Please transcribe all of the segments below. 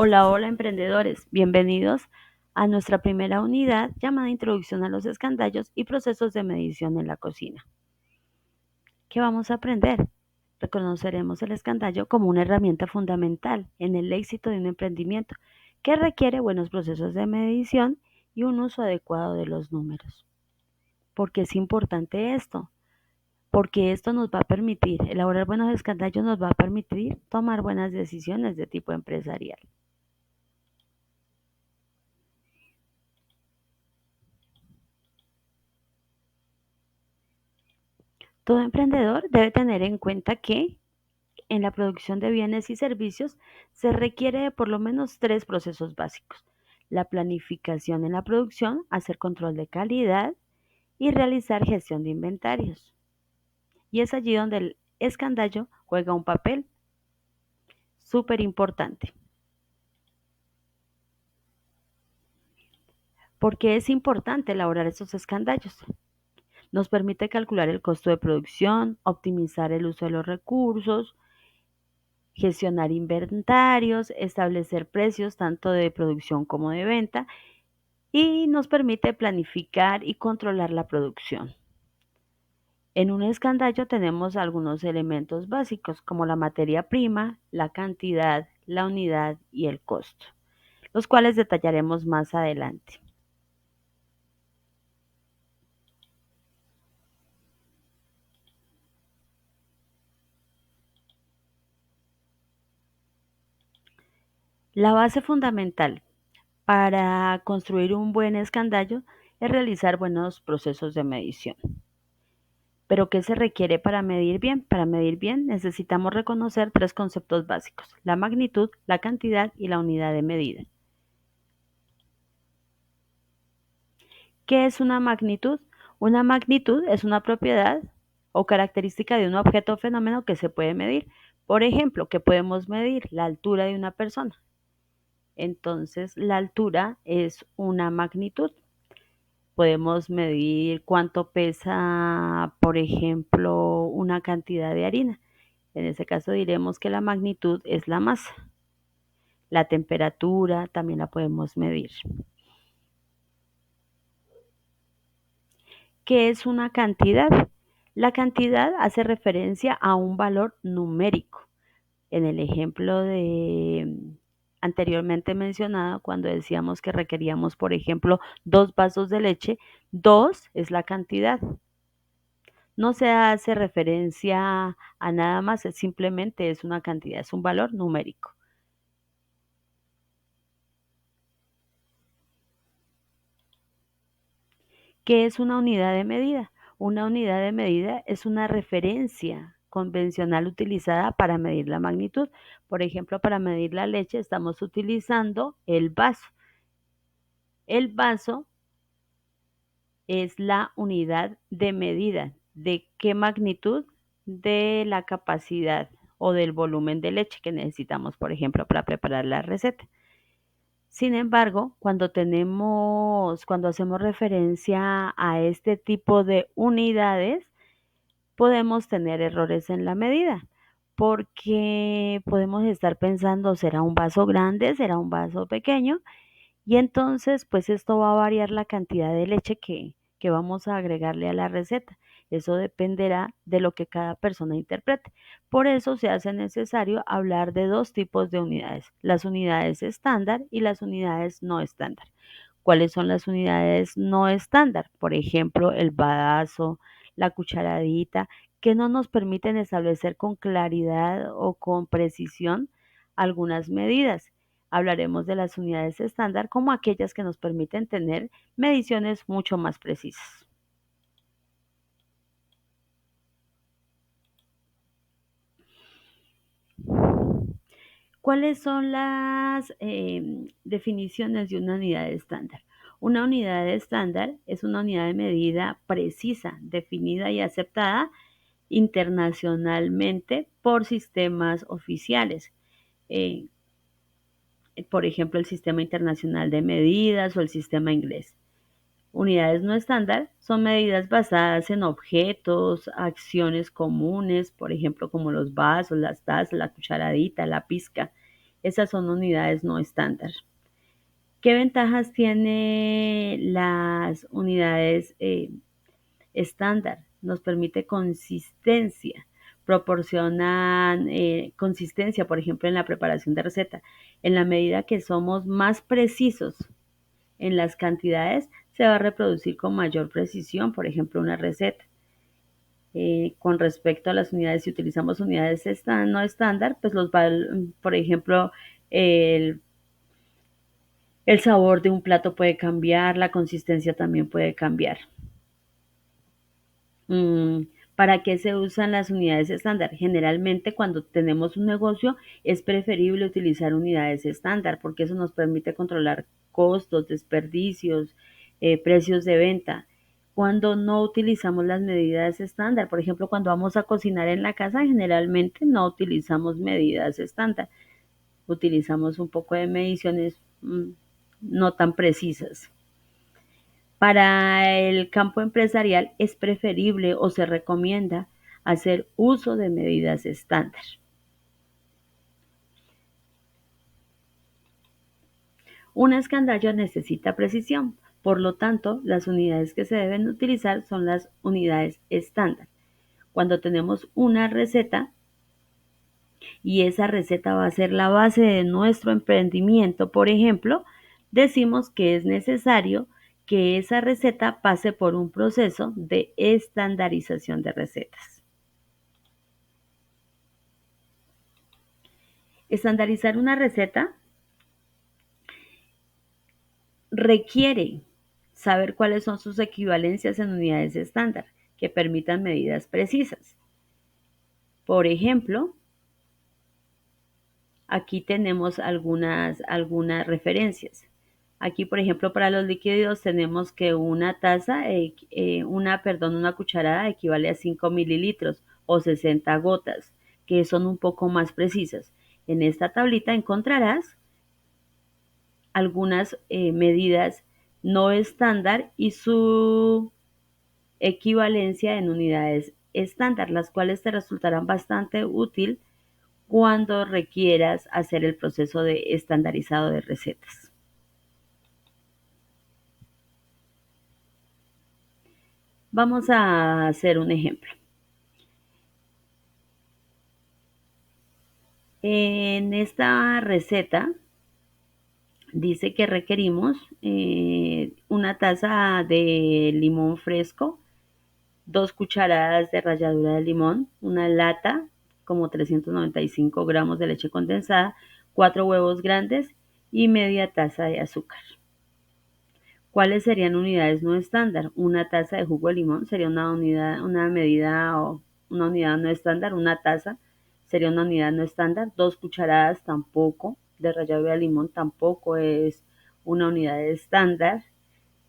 Hola, hola emprendedores, bienvenidos a nuestra primera unidad llamada Introducción a los escandallos y procesos de medición en la cocina. ¿Qué vamos a aprender? Reconoceremos el escandallo como una herramienta fundamental en el éxito de un emprendimiento que requiere buenos procesos de medición y un uso adecuado de los números. ¿Por qué es importante esto? Porque esto nos va a permitir, elaborar buenos escandallos nos va a permitir tomar buenas decisiones de tipo empresarial. Todo emprendedor debe tener en cuenta que en la producción de bienes y servicios se requiere de por lo menos tres procesos básicos: la planificación en la producción, hacer control de calidad y realizar gestión de inventarios. Y es allí donde el escandallo juega un papel súper importante. ¿Por qué es importante elaborar estos escandallos? Nos permite calcular el costo de producción, optimizar el uso de los recursos, gestionar inventarios, establecer precios tanto de producción como de venta y nos permite planificar y controlar la producción. En un escandallo tenemos algunos elementos básicos como la materia prima, la cantidad, la unidad y el costo, los cuales detallaremos más adelante. La base fundamental para construir un buen escandallo es realizar buenos procesos de medición. ¿Pero qué se requiere para medir bien? Para medir bien necesitamos reconocer tres conceptos básicos: la magnitud, la cantidad y la unidad de medida. ¿Qué es una magnitud? Una magnitud es una propiedad o característica de un objeto o fenómeno que se puede medir. Por ejemplo, ¿qué podemos medir? La altura de una persona. Entonces, la altura es una magnitud. Podemos medir cuánto pesa, por ejemplo, una cantidad de harina. En ese caso diremos que la magnitud es la masa. La temperatura también la podemos medir. ¿Qué es una cantidad? La cantidad hace referencia a un valor numérico. En el ejemplo de anteriormente mencionado, cuando decíamos que requeríamos, por ejemplo, 2 vasos de leche, 2 es la cantidad. No se hace referencia a nada más, simplemente es una cantidad, es un valor numérico. ¿Qué es una unidad de medida? Una unidad de medida es una referencia convencional utilizada para medir la magnitud. Por ejemplo, para medir la leche estamos utilizando el vaso. El vaso es la unidad de medida. ¿De qué magnitud? De la capacidad o del volumen de leche que necesitamos, por ejemplo, para preparar la receta. Sin embargo, cuando hacemos referencia a este tipo de unidades, podemos tener errores en la medida, porque podemos estar pensando, ¿será un vaso grande? ¿Será un vaso pequeño? Y entonces, pues esto va a variar la cantidad de leche que vamos a agregarle a la receta. Eso dependerá de lo que cada persona interprete. Por eso se hace necesario hablar de dos tipos de unidades: las unidades estándar y las unidades no estándar. ¿Cuáles son las unidades no estándar? Por ejemplo, el vaso, la cucharadita, que no nos permiten establecer con claridad o con precisión algunas medidas. Hablaremos de las unidades estándar como aquellas que nos permiten tener mediciones mucho más precisas. ¿Cuáles son las definiciones de una unidad estándar? Una unidad estándar es una unidad de medida precisa, definida y aceptada internacionalmente por sistemas oficiales. Eh, por ejemplo, el Sistema Internacional de Medidas o el sistema inglés. Unidades no estándar son medidas basadas en objetos, acciones comunes, por ejemplo, como los vasos, las tazas, la cucharadita, la pizca. Esas son unidades no estándar. ¿Qué ventajas tienen las unidades estándar? Nos permite consistencia, proporcionan consistencia, por ejemplo, en la preparación de receta. En la medida que somos más precisos en las cantidades, se va a reproducir con mayor precisión, por ejemplo, una receta. Con respecto a las unidades, si utilizamos unidades no estándar, pues por ejemplo, el, el sabor de un plato puede cambiar, la consistencia también puede cambiar. Mm, ¿Para qué se usan las unidades estándar? Generalmente cuando tenemos un negocio es preferible utilizar unidades estándar porque eso nos permite controlar costos, desperdicios, precios de venta. Cuando no utilizamos las medidas estándar, por ejemplo, cuando vamos a cocinar en la casa, generalmente no utilizamos medidas estándar, utilizamos un poco de mediciones no tan precisas. Para el campo empresarial es preferible o se recomienda hacer uso de medidas estándar. Una escandalla necesita precisión, por lo tanto, las unidades que se deben utilizar son las unidades estándar. Cuando tenemos una receta y esa receta va a ser la base de nuestro emprendimiento, por ejemplo, decimos que es necesario que esa receta pase por un proceso de estandarización de recetas. Estandarizar una receta requiere saber cuáles son sus equivalencias en unidades estándar que permitan medidas precisas. Por ejemplo, aquí tenemos algunas referencias. Aquí, por ejemplo, para los líquidos tenemos que una cucharada equivale a 5 mililitros o 60 gotas, que son un poco más precisas. En esta tablita encontrarás algunas medidas no estándar y su equivalencia en unidades estándar, las cuales te resultarán bastante útil cuando requieras hacer el proceso de estandarizado de recetas. Vamos a hacer un ejemplo. En esta receta dice que requerimos una taza de limón fresco, 2 cucharadas de ralladura de limón, una lata, como 395 gramos de leche condensada, 4 huevos grandes y media taza de azúcar. ¿Cuáles serían unidades no estándar? Una taza de jugo de limón sería una medida o una unidad no estándar. Una taza sería una unidad no estándar. 2 cucharadas tampoco. De ralladura de limón tampoco es una unidad estándar.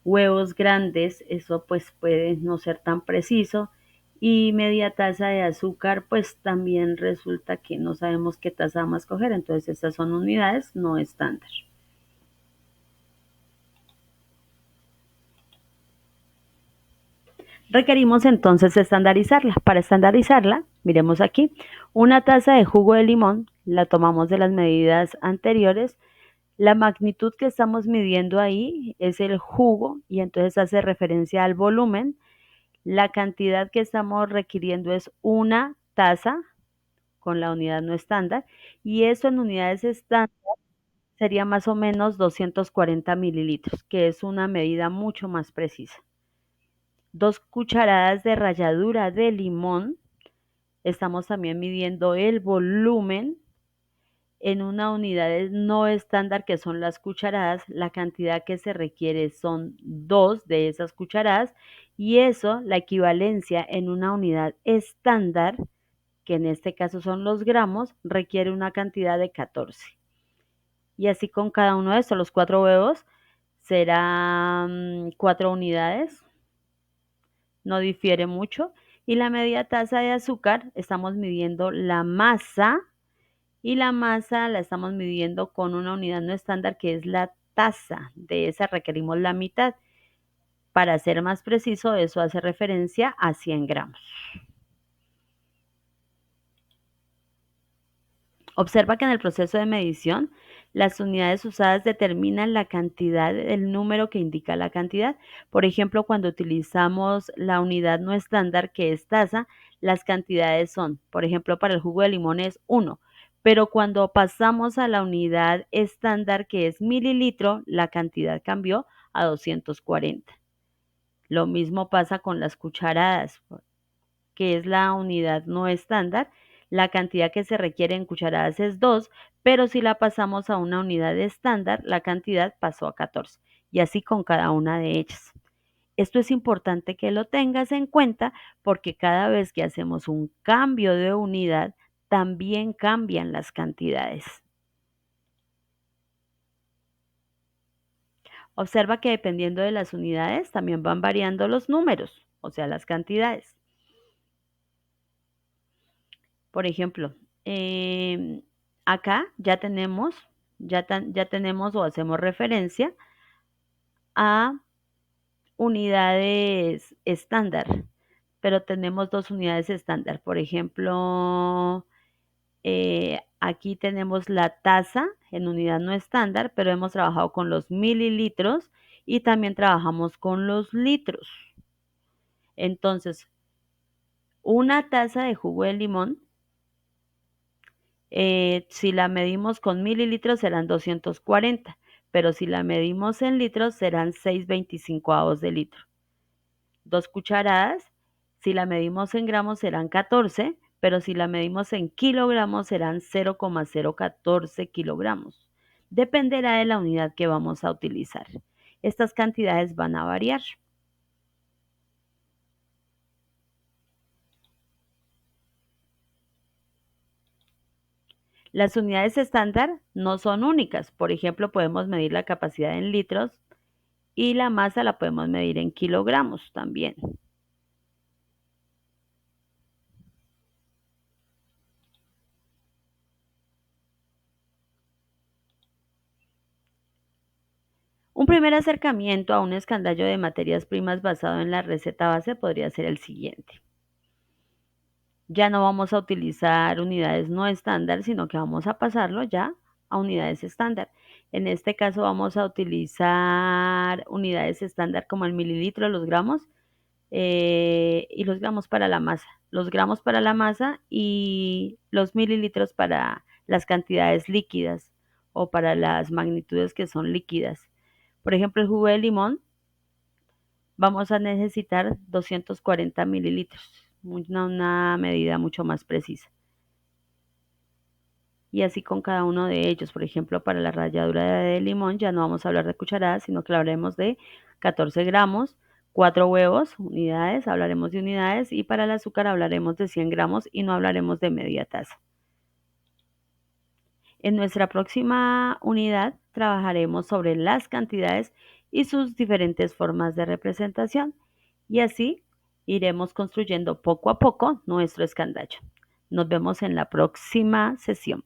Huevos grandes, eso pues puede no ser tan preciso. Y media taza de azúcar, pues también resulta que no sabemos qué taza vamos a escoger. Entonces estas son unidades no estándar. Requerimos entonces estandarizarla. Para estandarizarla, miremos aquí, una taza de jugo de limón, la tomamos de las medidas anteriores. La magnitud que estamos midiendo ahí es el jugo y entonces hace referencia al volumen. La cantidad que estamos requiriendo es una taza con la unidad no estándar y eso en unidades estándar sería más o menos 240 mililitros, que es una medida mucho más precisa. 2 cucharadas de ralladura de limón. Estamos también midiendo el volumen en una unidad no estándar que son las cucharadas. La cantidad que se requiere son 2 de esas cucharadas y eso, la equivalencia en una unidad estándar, que en este caso son los gramos, requiere una cantidad de 14. Y así con cada uno de estos, los 4 huevos serán 4 unidades, no difiere mucho. Y la media taza de azúcar, estamos midiendo la masa y la masa la estamos midiendo con una unidad no estándar que es la taza. De esa requerimos la mitad. Para ser más preciso, eso hace referencia a 100 gramos. Observa que en el proceso de medición, las unidades usadas determinan la cantidad, el número que indica la cantidad. Por ejemplo, cuando utilizamos la unidad no estándar, que es taza, las cantidades son, por ejemplo, para el jugo de limón es 1, pero cuando pasamos a la unidad estándar, que es mililitro, la cantidad cambió a 240. Lo mismo pasa con las cucharadas, que es la unidad no estándar, la cantidad que se requiere en cucharadas es 2, pero si la pasamos a una unidad estándar, la cantidad pasó a 14. Y así con cada una de ellas. Esto es importante que lo tengas en cuenta porque cada vez que hacemos un cambio de unidad, también cambian las cantidades. Observa que dependiendo de las unidades, también van variando los números, o sea, las cantidades. Por ejemplo, acá ya tenemos o hacemos referencia a unidades estándar, pero tenemos dos unidades estándar. Por ejemplo, aquí tenemos la taza en unidad no estándar, pero hemos trabajado con los mililitros y también trabajamos con los litros. Entonces, una taza de jugo de limón, si la medimos con mililitros serán 240, pero si la medimos en litros serán 6,25 de litro. 2 cucharadas, si la medimos en gramos serán 14, pero si la medimos en kilogramos serán 0,014 kilogramos. Dependerá de la unidad que vamos a utilizar. Estas cantidades van a variar. Las unidades estándar no son únicas. Por ejemplo, podemos medir la capacidad en litros y la masa la podemos medir en kilogramos también. Un primer acercamiento a un escandallo de materias primas basado en la receta base podría ser el siguiente. Ya no vamos a utilizar unidades no estándar, sino que vamos a pasarlo ya a unidades estándar. En este caso vamos a utilizar unidades estándar como el mililitro, los gramos y los gramos para la masa. Los gramos para la masa y los mililitros para las cantidades líquidas o para las magnitudes que son líquidas. Por ejemplo, el jugo de limón vamos a necesitar 240 mililitros, una medida mucho más precisa. Y así con cada uno de ellos. Por ejemplo, para la ralladura de limón ya no vamos a hablar de cucharadas, sino que hablaremos de 14 gramos, 4 huevos, unidades, hablaremos de unidades, y para el azúcar hablaremos de 100 gramos y no hablaremos de media taza. En nuestra próxima unidad trabajaremos sobre las cantidades y sus diferentes formas de representación y así iremos construyendo poco a poco nuestro escandallo. Nos vemos en la próxima sesión.